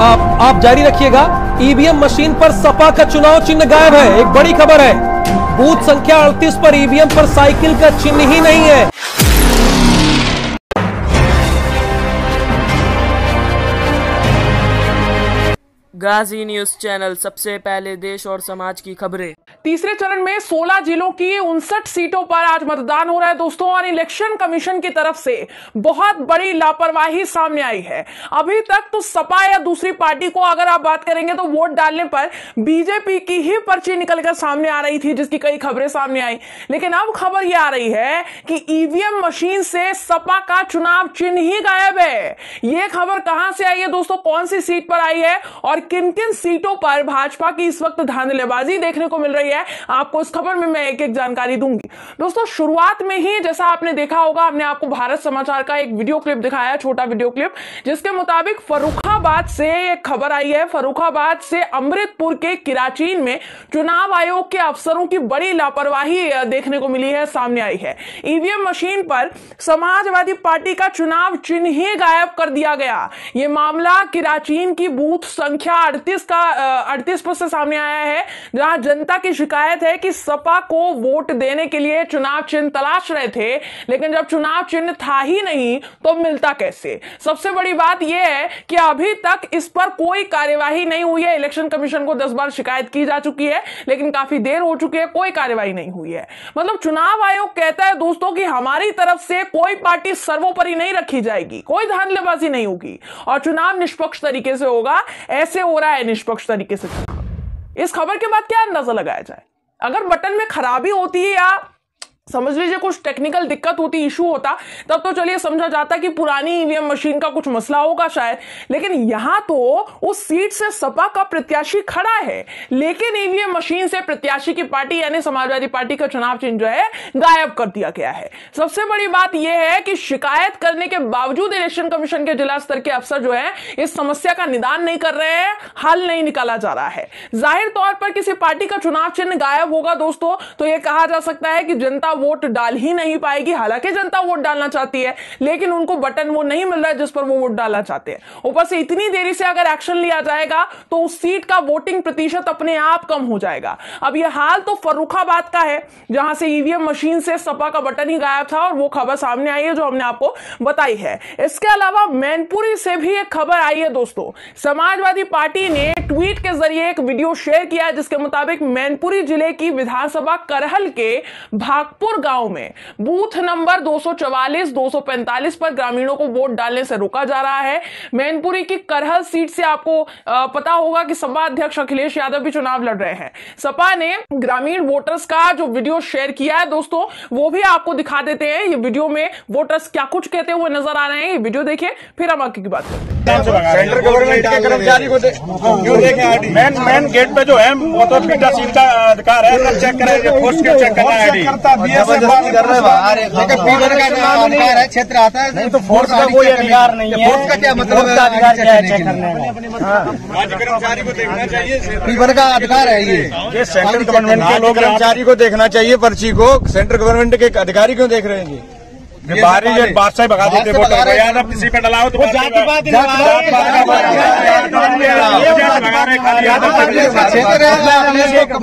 आप जारी रखिएगा। ईवीएम मशीन पर सपा का चुनाव चिन्ह गायब है, एक बड़ी खबर है। बूथ संख्या 38 पर ईवीएम पर साइकिल का चिन्ह ही नहीं है। गाजी न्यूज चैनल, सबसे पहले देश और समाज की खबरें। तीसरे चरण में 16 जिलों की 59 सीटों पर आज मतदान हो रहा है दोस्तों, और इलेक्शन कमीशन की तरफ से बहुत बड़ी लापरवाही सामने आई है। अभी तक तो सपा या दूसरी पार्टी को अगर आप बात करेंगे तो वोट डालने पर बीजेपी की ही पर्ची निकलकर सामने आ रही थी, जिसकी कई खबरें सामने आई। लेकिन अब खबर यह आ रही है कि ईवीएम मशीन से सपा का चुनाव चिन्ह ही गायब है। यह खबर कहां से आई है दोस्तों, कौन सी सीट पर आई है और किन किन सीटों पर भाजपा की इस वक्त धांधलेबाजी देखने को मिल रही है, आपको इस खबर में मैं एक एक जानकारी दूंगी। दोस्तों शुरुआत में ही जैसा आपने देखा होगा, हमने आपको भारत समाचार का एक वीडियो क्लिप दिखाया, छोटा वीडियो क्लिप, जिसके मुताबिक फर्रुखाबाद से एक खबर आई है। फर्रुखाबाद से अमृतपुर के किराचीन में चुनाव आयोग के अफसरों की बड़ी लापरवाही देखने को मिली है, सामने आई है। ईवीएम मशीन पर समाजवादी पार्टी का चुनाव चिन्ह ही गायब कर दिया गया। यह मामला किराचीन की बूथ संख्या 38 पर से सामने आया है, जहां जनता की शिकायत है कि सपा को वोट देने के लिए चुनाव चिन्ह तलाश रहे थे, लेकिन जब चुनाव चिन्ह था ही नहीं तो मिलता कैसे। सबसे बड़ी बात यह है कि अभी तक इस पर कोई कार्यवाही नहीं हुई है। इलेक्शन कमीशन को 10 बार शिकायत की जा चुकी है, लेकिन काफी देर हो चुकी है, कोई कार्यवाही नहीं हुई है। मतलब चुनाव आयोग कहता है दोस्तों कि हमारी तरफ से कोई पार्टी सर्वोपरि नहीं रखी जाएगी, कोई धांधलेबाजी नहीं होगी और चुनाव निष्पक्ष तरीके से होगा। ऐसे हो रहा है निष्पक्ष तरीके से। इस खबर के बाद क्या अंदाजा लगाया जाए? अगर बटन में खराबी होती है या समझ लीजिए कुछ टेक्निकल दिक्कत होती, इशू होता, तब तो चलिए समझा जाता कि पुरानी ईवीएम मशीन का कुछ मसला होगा शायद। लेकिन यहां तो उस सीट से सपा का प्रत्याशी खड़ा है, लेकिन ईवीएम मशीन से प्रत्याशी की पार्टी यानी समाजवादी पार्टी का चुनाव चिन्ह जो है गायब कर दिया गया है। सबसे बड़ी बात यह है कि शिकायत करने के बावजूद इलेक्शन कमीशन के जिला स्तर के अफसर जो है इस समस्या का निदान नहीं कर रहे हैं, हल नहीं निकाला जा रहा है। जाहिर तौर पर किसी पार्टी का चुनाव चिन्ह गायब होगा दोस्तों तो यह कहा जा सकता है कि जनता वोट डाल ही नहीं पाएगी। हालांकि जनता वोट डालना चाहती है, लेकिन उनको बटन वो नहीं मिल रहा है जिस पर वो वोट डालना चाहते हैं। ऊपर से इतनी देरी से अगर एक्शन लिया जाएगा तो उस सीट का वोटिंग प्रतिशत अपने आप कम हो जाएगा। अब यह हाल तो फर्रुखाबाद का है, जहां से ईवीएम मशीन से सपा का बटन ही गायब था, और वो खबर सामने आई है जो हमने आपको बताई है। इसके अलावा मैनपुरी से भी एक खबर आई है दोस्तों। समाजवादी पार्टी ने ट्वीट के जरिए एक वीडियो शेयर किया है, जिसके मुताबिक मैनपुरी जिले की विधानसभा करहल के भागपुर गांव में बूथ नंबर 244, 245 पर ग्रामीणों को वोट डालने से रोका जा रहा है। मैनपुरी की करहल सीट से आपको पता होगा कि सपा अध्यक्ष अखिलेश यादव भी चुनाव लड़ रहे हैं। सपा ने ग्रामीण वोटर्स का जो वीडियो शेयर किया है दोस्तों, वो भी आपको दिखा देते हैं। ये वीडियो में वोटर्स क्या कुछ कहते हुए नजर आ रहे हैं, ये वीडियो देखिए, फिर हम आगे की बात करते हैं। सेंट्रल गवर्नमेंट के कर्मचारी को क्यों देखें? मेन गेट पे जो है वो तो बीटा सीट का अधिकार है, सब चेक करें, फोर्स के चेक करना है। क्षेत्र आता है नहीं तो फोर्स का कोई अधिकार नहीं है। फोर्स का क्या मतलब है? अधिकार क्या है चेक करने में? आज कर्मचारी को देखना चाहिए, पीवन का अधिकार है ये सेंट्रल गवर्नमेंट के लोग कर्मचारी को देखना चाहिए पर्ची को। सेंट्रल गवर्नमेंट के अधिकारी क्यों देख रहे हैं? बाहरी बादशाह भगा देते वोटर को, यार अब किसी पे डलाओ तो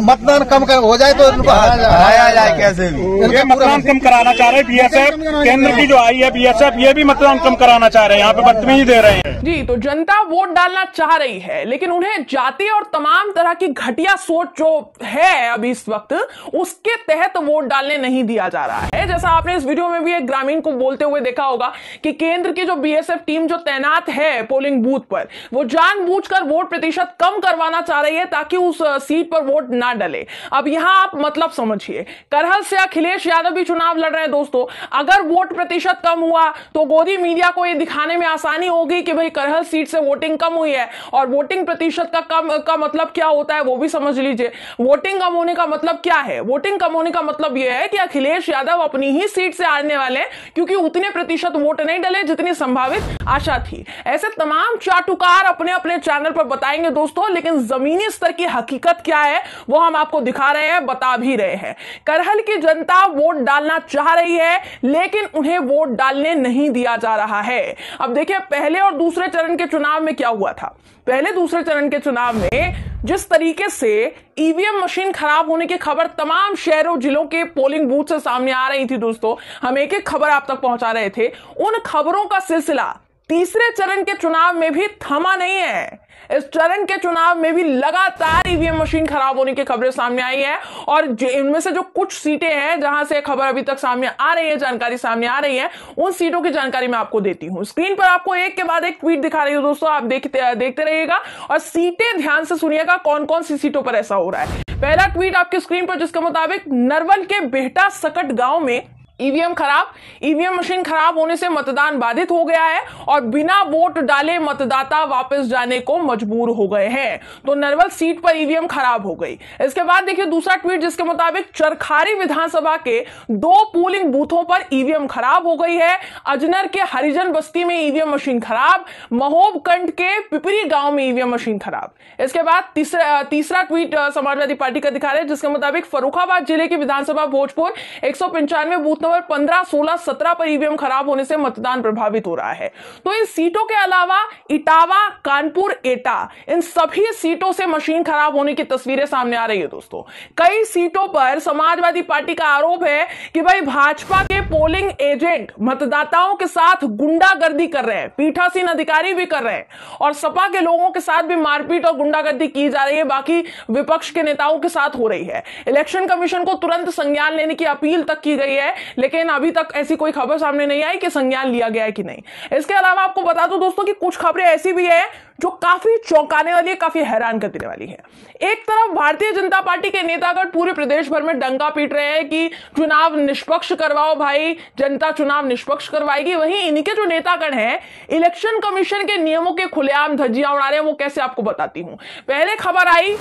मतदान कम हो जाए तो उनको हराया जाए कैसे भी। ये मतदान कम कराना चाह रहे हैं बीएसएफ, केंद्र की जो आई है बीएसएफ, ये भी मतदान कम कराना चाह रहे हैं, यहाँ पे बदतमीजी दे रहे हैं। जी, तो जनता वोट डालना चाह रही है, लेकिन उन्हें जाति और तमाम तरह की घटिया सोच जो है अभी इस वक्त, उसके तहत वोट डालने नहीं दिया जा रहा है। जैसा आपने इस वीडियो में भी एक ग्रामीण को बोलते हुए देखा होगा कि केंद्र की जो बीएसएफ टीम जो तैनात है पोलिंग बूथ पर, वो जानबूझकर वोट प्रतिशत कम करवाना चाह रही है ताकि उस सीट पर वोट ना डले। अब यहां आप मतलब समझिए, करहल से अखिलेश यादव भी चुनाव लड़ रहे हैं दोस्तों। अगर वोट प्रतिशत कम हुआ तो गोदी मीडिया को यह दिखाने में आसानी होगी कि भाई करहल सीट से वोटिंग कम हुई है, और वोटिंग प्रतिशत का मतलब क्या होता है वो भी समझ लीजिए। वोटिंग कम होने का मतलब क्या है? वोटिंग कम होने का मतलब यह है कि अखिलेश यादव अपनी ही सीट से हारने वाले, क्योंकि उतने प्रतिशत वोट नहीं डले जितनी संभावित आशा थी। ऐसे तमाम चाटुकार अपने अपने चैनल पर बताएंगे दोस्तों, लेकिन जमीनी स्तर की हकीकत क्या है वो हम आपको दिखा रहे हैं, बता भी रहे हैं। करहल की जनता वोट डालना चाह रही है, लेकिन उन्हें वोट डालने नहीं दिया जा रहा है। अब देखिए, पहले और दूसरे चरण के चुनाव में क्या हुआ था। पहले दूसरे चरण के चुनाव में जिस तरीके से ईवीएम मशीन खराब होने की खबर तमाम शहरों जिलों के पोलिंग बूथ से सामने आ रही थी दोस्तों, हम एक एक खबर आप तक पहुंचा रहे थे, उन खबरों का सिलसिला तीसरे चरण के चुनाव में भी थमा नहीं है। इस चरण के चुनाव में भी लगातार ईवीएम मशीन खराब होने की खबरें सामने आई है, और इनमें से जो कुछ सीटें हैं जहां से खबर अभी तक सामने आ रही है, जानकारी सामने आ रही है, उन सीटों की जानकारी मैं आपको देती हूं। स्क्रीन पर आपको एक के बाद एक ट्वीट दिखा रही हूं दोस्तों, आप देखते रहिएगा और सीटें ध्यान से सुनिएगा कौन कौन सी सीटों पर ऐसा हो रहा है। पहला ट्वीट आपकी स्क्रीन पर, जिसके मुताबिक नरवल के बेहटा सकट गांव में ईवीएम मशीन खराब होने से मतदान बाधित हो गया है और बिना वोट डाले मतदाता वापस जाने को मजबूर हो गए हैं। तो नरवल सीट पर ईवीएम खराब हो गई। इसके बाद देखिए दूसरा ट्वीट, जिसके मुताबिक चरखारी विधानसभा के 2 पोलिंग बूथों पर ईवीएम खराब हो गई है। अजनर के हरिजन बस्ती में ईवीएम मशीन खराब, महोबकंड के पिपरी गांव में ईवीएम मशीन खराब। इसके बाद तीसरा ट्वीट समाजवादी पार्टी का दिखा रहे हैं, जिसके मुताबिक फर्रुखाबाद जिले की विधानसभा भोजपुर 195 बूथ नंबर 15, 16, 17 पर ईवीएम खराब होने से मतदान प्रभावित हो रहा है। तो इन सीटों के अलावा इटावा, कानपुर, एटा, इन सभी सीटों से मशीन खराब होने की तस्वीरें सामने आ रही है दोस्तों। कई सीटों पर समाजवादी पार्टी का आरोप है कि भाई भाजपा के पोलिंग एजेंट मतदाताओं के साथ गुंडागर्दी कर रहे हैं, पीठासीन अधिकारी भी कर रहे हैं, और सपा के लोगों के साथ भी मारपीट और गुंडागर्दी की जा रही है, बाकी विपक्ष के नेताओं के साथ हो रही है। इलेक्शन कमीशन को तुरंत संज्ञान लेने की अपील तक की गई है, लेकिन अभी तक ऐसी कोई खबर सामने नहीं आई कि संज्ञान लिया गया है कि नहीं। इसके अलावा आपको बता दूं दोस्तों कि कुछ खबरें ऐसी भी है जो काफी चौंकाने वाली है, काफी हैरान कर देने वाली है। एक तरफ भारतीय जनता पार्टी के नेतागण पूरे प्रदेश भर में डंका पीट रहे हैं कि चुनाव निष्पक्ष करवाओ भाई, जनता चुनाव निष्पक्ष करवाएगी। वहीं इनके जो नेतागण हैं इलेक्शन कमीशन के नियमों के खुलेआम धज्जियां उड़ा रहे हैं। वो कैसे, आपको बताती हूं। पहले खबर आई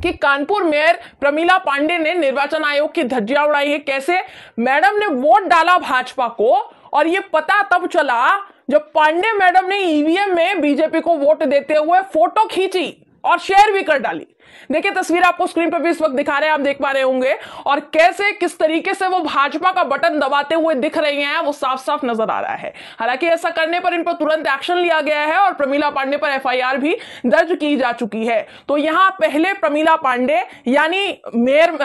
कि कानपुर मेयर प्रमिला पांडे ने निर्वाचन आयोग की धज्जियां उड़ाई है। कैसे? मैडम ने वोट डाला भाजपा को, और यह पता तब चला जब पांडे मैडम ने ईवीएम में बीजेपी को वोट देते हुए फोटो खींची और शेयर भी कर डाली। देखिए तस्वीर आपको स्क्रीन पर भी इस वक्त दिखा रहे हैं, आप देख पा रहे होंगे, और कैसे किस तरीके से वो भाजपा का बटन दबाते हुए दिख रही हैं, वो साफ साफ नजर आ रहा है। हालांकि ऐसा करने पर इन पर तुरंत एक्शन लिया गया है और प्रमिला पांडे पर एफआईआर भी दर्ज की जा चुकी है। तो यहां पहले प्रमिला पांडे यानी मेयर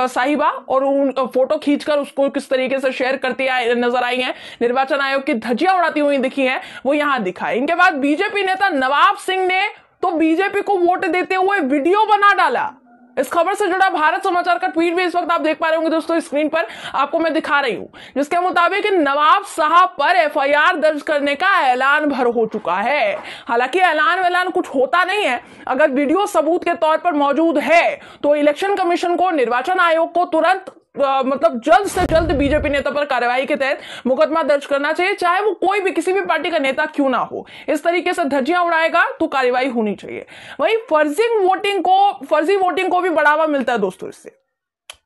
साहिबा और उन फोटो खींचकर उसको किस तरीके से शेयर करती नजर आई है, निर्वाचन आयोग की धज्जियां उड़ाती हुई दिखी है, वो यहां दिखा है। इनके बाद बीजेपी नेता नवाब सिंह ने तो बीजेपी को वोट देते हुए वीडियो बना डाला। इस खबर से जुड़ा भारत समाचार का ट्वीट भी इस वक्त आप देख पा रहे होंगे दोस्तों, स्क्रीन पर आपको मैं दिखा रही हूं, जिसके मुताबिक नवाब साहब पर एफआईआर दर्ज करने का ऐलान भर हो चुका है। हालांकि ऐलान कुछ होता नहीं है, अगर वीडियो सबूत के तौर पर मौजूद है तो इलेक्शन कमीशन को, निर्वाचन आयोग को तुरंत मतलब जल्द से जल्द बीजेपी नेता पर कार्रवाई के तहत मुकदमा दर्ज करना चाहिए, चाहे वो कोई भी किसी भी पार्टी का नेता क्यों ना हो। इस तरीके से धज्जियां उड़ाएगा तो कार्रवाई होनी चाहिए। वहीं फर्जी वोटिंग को भी बढ़ावा मिलता है दोस्तों इससे।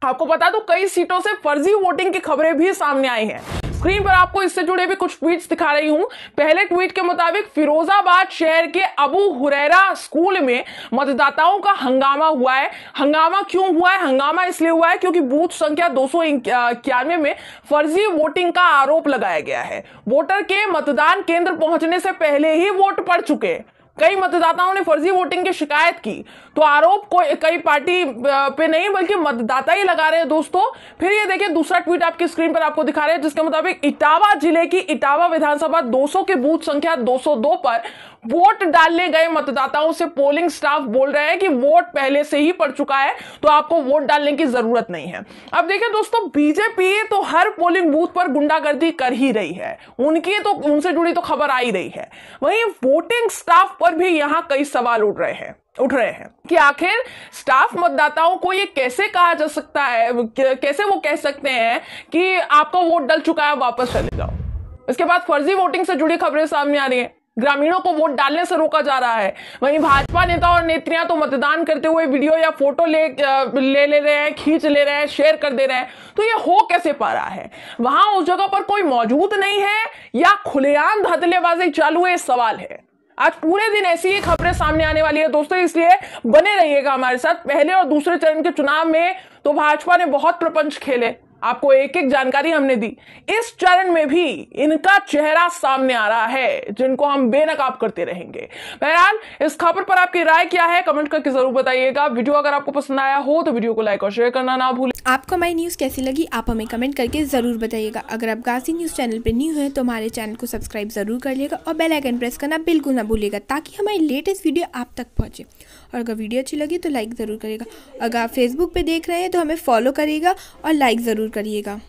आपको बता दो कई सीटों से फर्जी वोटिंग की खबरें भी सामने आई हैं। स्क्रीन पर आपको इससे जुड़े भी कुछ ट्वीट्स दिखा रही हूं। पहले ट्वीट के मुताबिक फिरोजाबाद शहर के अबू हुरैरा स्कूल में मतदाताओं का हंगामा हुआ है। हंगामा क्यों हुआ है? हंगामा इसलिए हुआ है क्योंकि बूथ संख्या 291 में फर्जी वोटिंग का आरोप लगाया गया है। वोटर के मतदान केंद्र पहुंचने से पहले ही वोट पड़ चुके। कई मतदाताओं ने फर्जी वोटिंग की शिकायत की, तो आरोप को कई पार्टी पे नहीं बल्कि मतदाता ही लगा रहे हैं दोस्तों। फिर ये देखिए दूसरा ट्वीट आपकी स्क्रीन पर आपको दिखा रहे हैं, जिसके मुताबिक इटावा जिले की इटावा विधानसभा 200 के बूथ संख्या 202 पर वोट डालने गए मतदाताओं से पोलिंग स्टाफ बोल रहे हैं कि वोट पहले से ही पड़ चुका है, तो आपको वोट डालने की जरूरत नहीं है। अब देखिए दोस्तों, बीजेपी तो हर पोलिंग बूथ पर गुंडागर्दी कर ही रही है, उनसे जुड़ी तो खबर आ ही रही है। वहीं वोटिंग स्टाफ पर भी यहां कई सवाल उठ रहे हैं कि आखिर स्टाफ मतदाताओं को ये कैसे कहा जा सकता है, कैसे वो कह सकते हैं कि आपका वोट डल चुका है, वापस चले जाओ। इसके बाद फर्जी वोटिंग से जुड़ी खबरें सामने आ रही है। ग्रामीणों को वोट डालने से रोका जा रहा है। वहीं भाजपा नेता और नेत्रियां तो मतदान करते हुए वीडियो या फोटो ले रहे हैं, खींच ले रहे हैं, शेयर कर दे रहे हैं। तो ये हो कैसे पा रहा है? वहां उस जगह पर कोई मौजूद नहीं है या खुलेआम धड़ल्लेबाजी चालू है, सवाल है। आज पूरे दिन ऐसी ही खबरें सामने आने वाली है दोस्तों, इसलिए बने रहिएगा हमारे साथ। पहले और दूसरे चरण के चुनाव में तो भाजपा ने बहुत प्रपंच खेले, आपको एक एक जानकारी हमने दी। इस चरण में भी इनका चेहरा सामने आ रहा है, जिनको हम बेनकाब करते रहेंगे। बहरहाल इस खबर पर आपकी राय क्या है, कमेंट करके जरूर बताइएगा। वीडियो अगर आपको पसंद आया हो तो वीडियो को लाइक और शेयर करना ना भूलें। आपको हमारी न्यूज़ कैसी लगी आप हमें कमेंट करके ज़रूर बताइएगा। अगर आप गाजी न्यूज़ चैनल पर न्यू हैं तो हमारे चैनल को सब्सक्राइब ज़रूर कर लिएगा और बेल आइकन प्रेस करना बिल्कुल ना भूलिएगा, ताकि हमारी लेटेस्ट वीडियो आप तक पहुँचे। और अगर वीडियो अच्छी लगी तो लाइक ज़रूर करिएगा। अगर आप फेसबुक पे देख रहे हैं तो हमें फॉलो करिएगा और लाइक ज़रूर करिएगा।